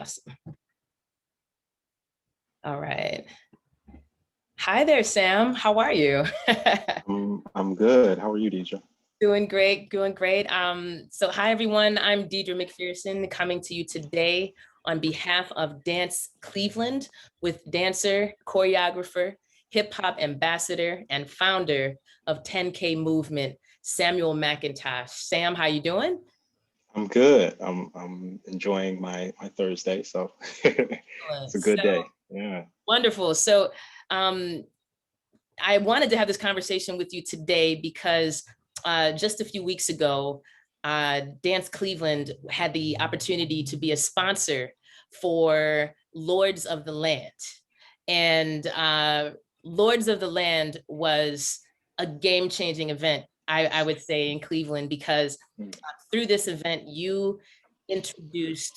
Awesome. All right. Hi there, Sam. How are you? I'm good. How are you, Deidre? Doing great, doing great. So hi everyone, I'm Deidre McPherson coming to you today on behalf of Dance Cleveland with dancer, choreographer, hip hop ambassador, and founder of 10K Movement, Samuel McIntosh. Sam, how you doing? I'm good. I'm enjoying my Thursday, so it's Excellent. a good So day. Yeah. wonderful. So um, I wanted to have this conversation with you today because just a few weeks ago, Dance Cleveland had the opportunity to be a sponsor for Lords of the Land. And Lords of the Land was a game-changing event, I would say, in Cleveland, because Mm. through this event, you introduced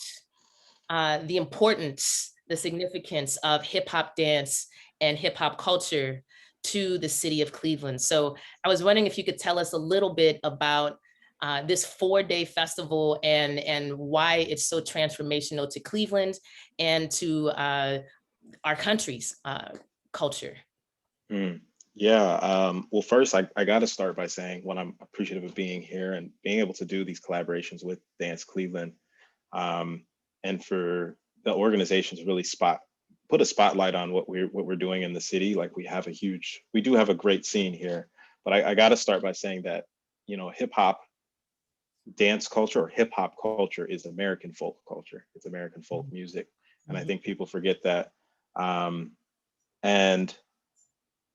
the importance, the significance of hip hop dance and hip hop culture to the city of Cleveland. So I was wondering if you could tell us a little bit about this 4-day festival and why it's so transformational to Cleveland and to our country's culture. Mm. Yeah. Well, first, I got to start by saying what I'm appreciative of being here and being able to do these collaborations with Dance Cleveland, um, and for the organization to really put a spotlight on what we're doing in the city. Like we do have a great scene here, but I got to start by saying that hip hop dance culture or hip hop culture is American folk culture. It's American folk music, and I Mhm. think people forget that. Um, and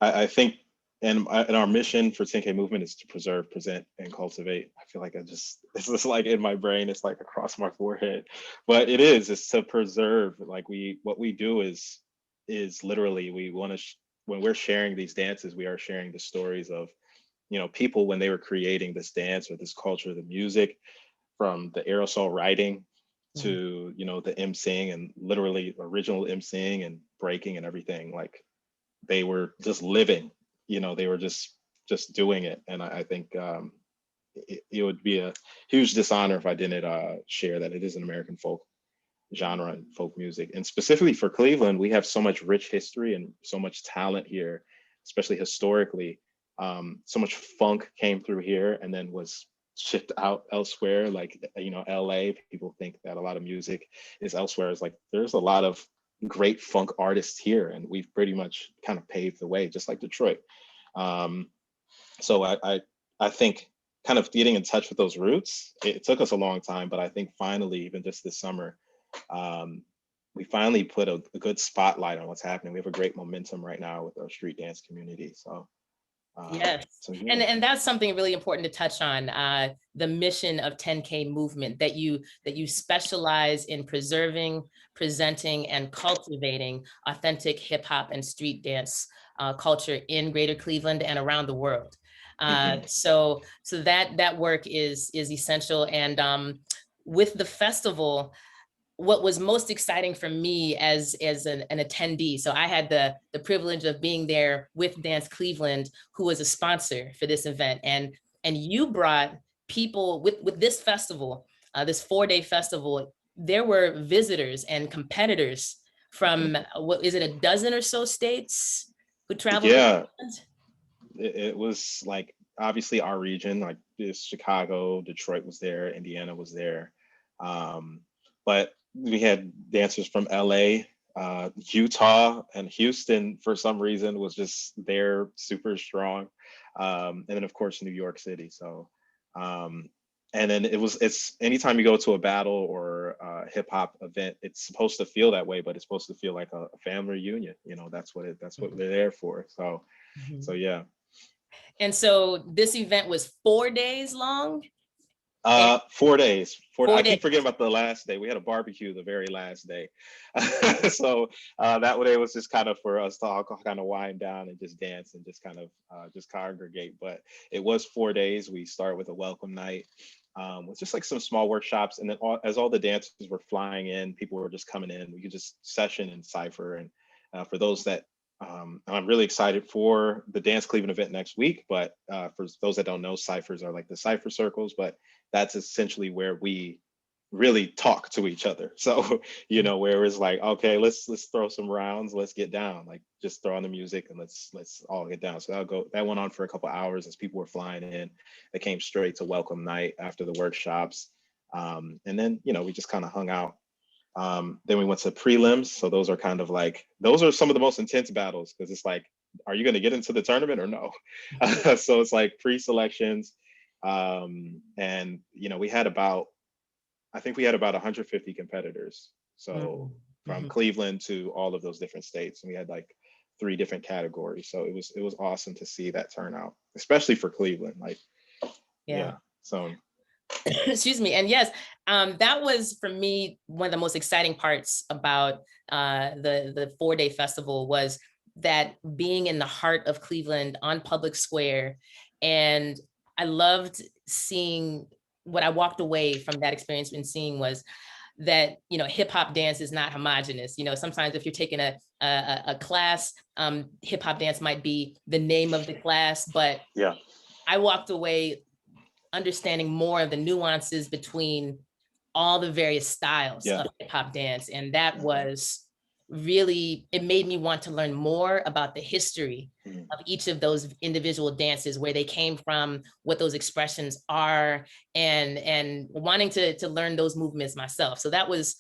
I think, and our mission for 10K Movement is to preserve, present, and cultivate. I feel like it's just like in my brain, it's like across my forehead, but it's to preserve. Like what we do is literally we want to. When we're sharing these dances, we are sharing the stories of people when they were creating this dance or this culture, the music, from the aerosol writing Mhm. to the emceeing and literally original emceeing and breaking and everything. Like they were just living, they were just doing it. And I think it would be a huge dishonor if I didn't share that it is an American folk genre and folk music. And specifically for Cleveland, we have so much rich history and so much talent here, especially historically. So much funk came through here and then was shipped out elsewhere. Like, LA, people think that a lot of music is elsewhere. It's like there's a lot of great funk artists here, and we've pretty much kind of paved the way, just like Detroit. Um, so I think kind of getting in touch with those roots, it took us a long time, but I think finally, even just this summer, um, we finally put a good spotlight on what's happening. We have a great momentum right now with our street dance community. Yes. So And yeah. and that's something really important to touch on, the mission of 10K Movement, that you specialize in preserving, presenting, and cultivating authentic hip hop and street dance culture in Greater Cleveland and around the world. Hmm. So that work is essential. And with the festival, what was most exciting for me as an attendee. So I had the privilege of being there with Dance Cleveland, who was a sponsor for this event, and you brought people with this festival, this 4-day festival. There were visitors and competitors from what is it, a dozen or so states who traveled to Yeah, Cleveland? it was like obviously our region, like this Chicago, Detroit was there, Indiana was there, um, but we had dancers from LA, Utah, and Houston. For some reason, was just there, super strong, and then of course New York City. So, um, and then it's anytime you go to a battle or a hip hop event, it's supposed to feel that way, but it's supposed to feel like a family reunion. That's what they're there for. So Mhm. yeah. And so this event was 4 days long. And 4 days. I 4 days. keep forgetting about the last day. We had a barbecue the very last day. So that day was just kind of for us to all kind of wind down and just dance and just kind of just congregate. But it was 4 days. We started with a welcome night, with just like some small workshops. And then as all the dancers were flying in, people were just coming in. We could just session and cipher. And for those that I'm really excited for the Dance Cleveland event next week. But for those that don't know, ciphers are like the cipher circles, but that's essentially where we really talk to each other. So, you know, where it's like, okay, let's throw some rounds, let's get down, like just throw on the music and let's all get down. So that went on for a couple hours as people were flying in. They came straight to welcome night after the workshops. And then, you know, we just kind of hung out. Then we went to prelims. So those are kind of like, those are some of the most intense battles, because it's like, are you going to get into the tournament or no? So it's like pre-selections. And, you know, I think we had about 150 competitors. So from Mhm. Cleveland to all of those different states, and we had like 3 different categories. So it was awesome to see that turnout, especially for Cleveland. Like, Yeah. yeah. So Excuse me. And yes, that was for me one of the most exciting parts about the 4-day festival, was that being in the heart of Cleveland on Public Square. And I loved seeing, what I walked away from that experience and seeing was that, you know, hip hop dance is not homogenous. You know, sometimes if you're taking a class, hip hop dance might be the name of the class, but yeah, I walked away understanding more of the nuances between all the various styles yeah. of hip hop dance. And that Mhm, was really, it made me want to learn more about the history mhm. of each of those individual dances, where they came from, what those expressions are, and wanting to learn those movements myself. So that was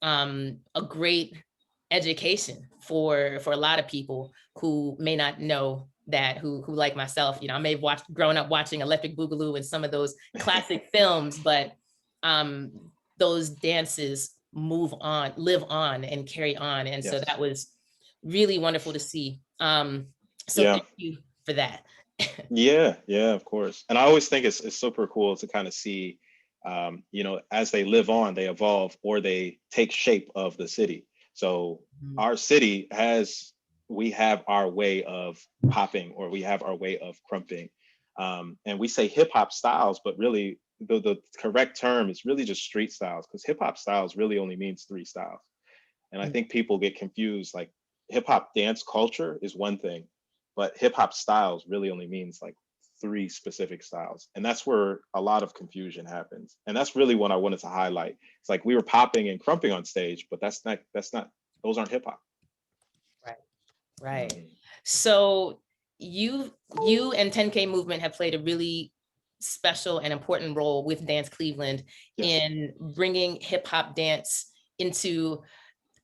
a great education for a lot of people who may not know that, who like myself, you know, I may have grown up watching Electric Boogaloo and some of those classic films, but um, those dances live on, and carry on. And so that Yes. was really wonderful to see. So Yeah. thank you for that. Yeah, yeah, of course. And I always think it's super cool to kind of see, you know, as they live on, they evolve or they take shape of the city. So Mhm. our city has, we have our way of popping, or we have our way of crumping. And we say hip hop styles, but really the correct term is really just street styles, because hip hop styles really only means 3 styles. And I think people get confused, like hip hop dance culture is one thing, but hip hop styles really only means like 3 specific styles. And that's where a lot of confusion happens. And that's really what I wanted to highlight. It's like we were popping and crumping on stage, but that's not, those aren't hip hop. Right, right. Mhm. So you and 10K Movement have played a really special and important role with Dance Cleveland Yes. in bringing hip hop dance into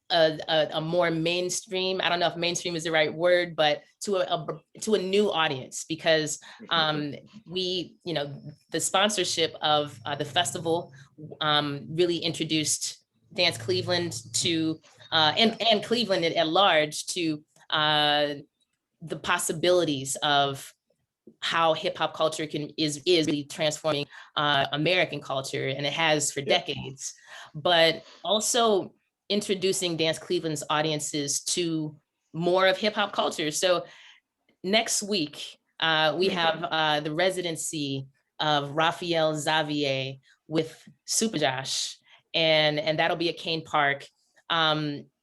a more mainstream, I don't know if mainstream is the right word, but to a new audience, because Mhm. we, you know, the sponsorship of the festival really introduced Dance Cleveland to Yeah. and Cleveland at large to uh, the possibilities of how hip hop culture is really transforming American culture, and it has for Yeah. decades. But also introducing Dance Cleveland's audiences to more of hip hop culture. So next week we Mhm. have the residency of Raphael Xavier with Super Josh, and that'll be at Cain Park.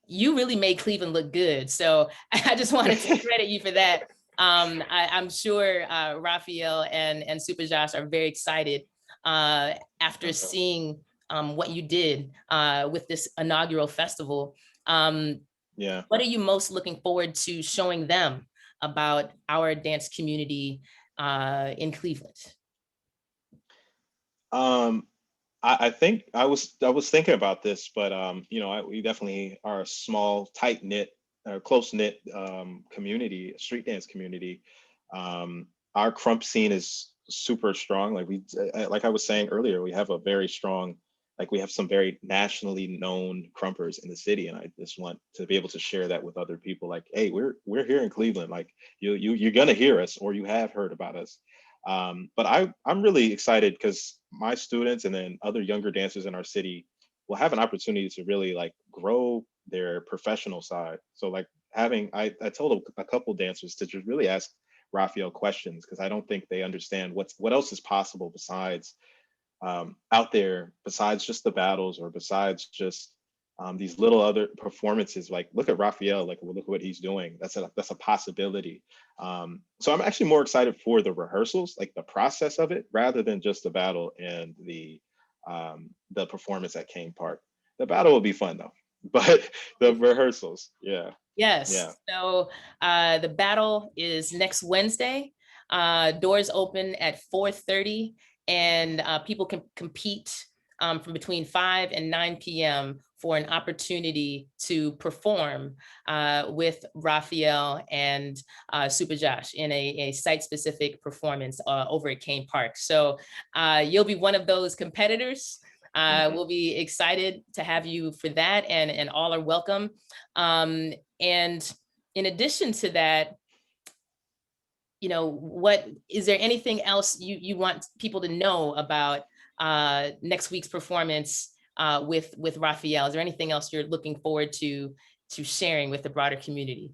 You really made Cleveland look good, so I just wanted to credit you for that. I'm sure Raphael and Super Josh are very excited after seeing what you did with this inaugural festival. Um, Yeah. what are you most looking forward to showing them about our dance community in Cleveland? Um, I think I was thinking about this, but you know, we definitely are a small, tight knit, close knit community, street dance community. Our crump scene is super strong. Like like I was saying earlier, we have a very strong, like we have some very nationally known crumpers in the city, and I just want to be able to share that with other people. Like, hey, we're here in Cleveland. Like you're gonna hear us, or you have heard about us. But I'm really excited because my students and then other younger dancers in our city will have an opportunity to really like grow their professional side. So like I told a couple dancers to just really ask Raphael questions, because I don't think they understand what else is possible besides out there, besides just the battles, or besides just these little other performances. Like look at Raphael, like look at what he's doing. That's a possibility. So I'm actually more excited for the rehearsals, like the process of it, rather than just the battle and the performance at Cain Park. The battle will be fun though, but the rehearsals, yeah. Yes. Yeah. So the battle is next Wednesday. Doors open at 4:30, and people can compete from between 5 and 9 p.m. for an opportunity to perform with Raphael and Super Josh in a site-specific performance over at Cain Park. So you'll be one of those competitors. We'll be excited to have you for that, and all are welcome. And in addition to that, what is there anything else you want people to know about next week's performance with Raphael? Is there anything else you're looking forward to sharing with the broader community?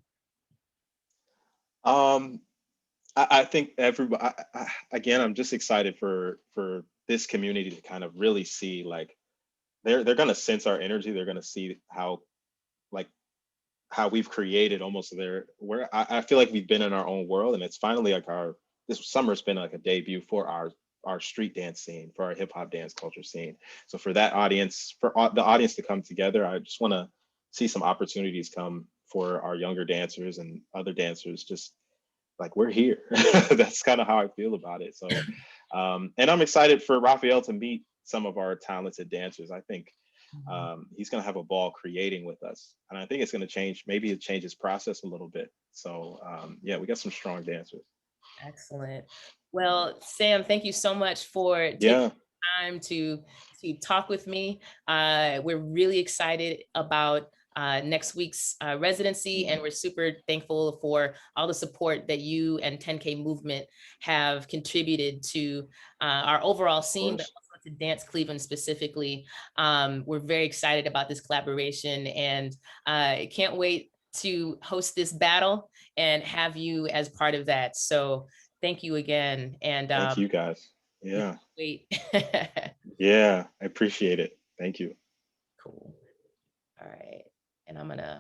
I think everybody, again, I'm just excited for this community to kind of really see, like, they're going to sense our energy. They're going to see how, like, how we've created almost where I feel like we've been in our own world, and it's finally like this summer's been like a debut for our street dance scene, for our hip hop dance culture scene. So for that audience, for the audience to come together, I just want to see some opportunities come for our younger dancers and other dancers. Just like, we're here. That's kind of how I feel about it. So, and I'm excited for Raphael to meet some of our talented dancers. I think he's going to have a ball creating with us, and I think it's going to change. Maybe it changes process a little bit. So yeah, we got some strong dancers. Excellent. Well, Sam, thank you so much for taking time to talk with me. We're really excited about next week's residency, and we're super thankful for all the support that you and 10K Movement have contributed to our overall scene, but also to Dance Cleveland specifically. We're very excited about this collaboration, and can't wait to host this battle and have you as part of that. So thank you again. And thank you guys. Yeah. Wait. Yeah, I appreciate it. Thank you. Cool. All right. And I'm gonna